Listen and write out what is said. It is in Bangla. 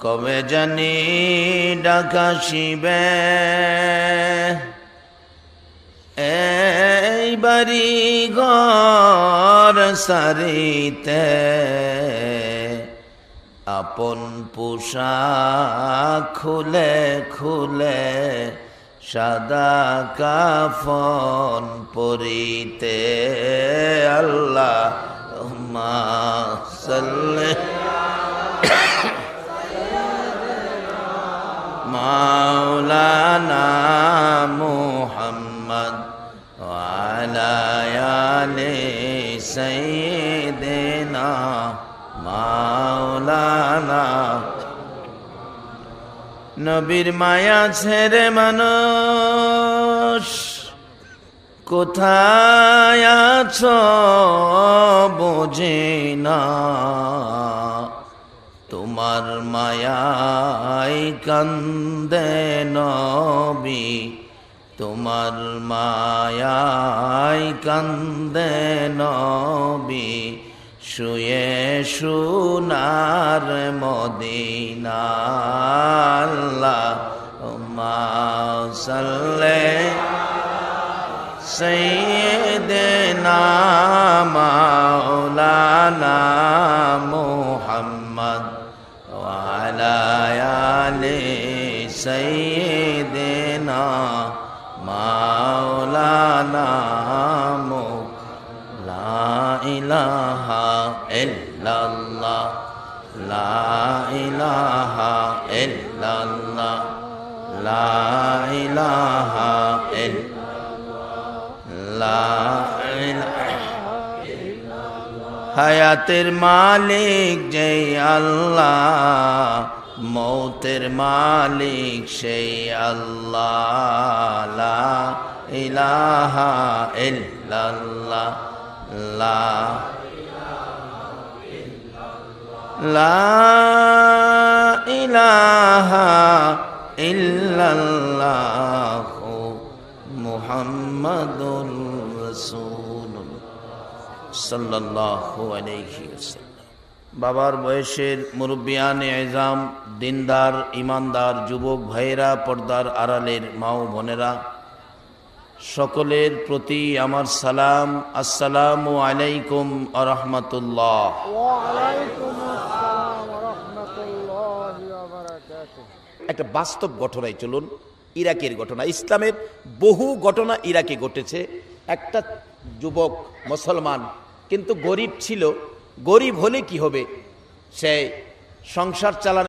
কবে জানি ডাকাশিবে এই বাড়ি ঘর সারিতে আপন পোশাক খুলে খুলে সাদা কাফন পরিতে আল্লাহুম্মা সাল্লি মাওলানা মুহাম্মদ ওয়া আলা আলি সাইয়্যিদিনা মাওলানা। নবীর মায়া ছেড়ে মানুষ কোথায় আছো বুঝি না, তোমার মায়ায় কান্দে নবী, তোমার মায়ায় কান্দে নবী, শুয়ে সোনার মদিনা। আল্লাহুম্মা সাল্লি সাইয়্যিদিনা মাওলানা মুহাম্মদ ওয়া আলা আলি সাইয়্যিদিনা মাওলানা মুহাম্মদ। লা ইলাহা ইল্লাল্লাহ, লা ইলাহা ইল্লাল্লাহ, লা ইলাহা হায়াতের মালিক যেই আল্লাহ, মৌতের মালিক সেই আল্লাহ। লা ইলাহা ইল্লাল্লাহ, লা ইলাহা ইল্লাল্লাহ মুহাম্মাদুর রাসূলুল্লাহ সাল্লাল্লাহু আলাইহি ওয়াসাল্লাম। বাবার বয়সের মুরব্বিয়ানে এজাম, দিনদার ইমানদার যুবক ভাইরা, পর্দার আড়ালের মা ও বোনেরা, সকলের প্রতি আমার সালাম। আসসালামু আলাইকুম ওয়া রাহমাতুল্লাহ। ওয়া আলাইকুম আসসালাম ওয়া রাহমাতুল্লাহি ওয়া বারাকাতুহু। একটা বাস্তব ঘটনায় চলুন, ইরাকের ঘটনা। ইসলামের বহু ঘটনা ইরাকে ঘটেছে। একটা যুবক মুসলমান, কিন্তু গরিব ছিল। গরিব হলে কি হবে, সে সংসার চালানো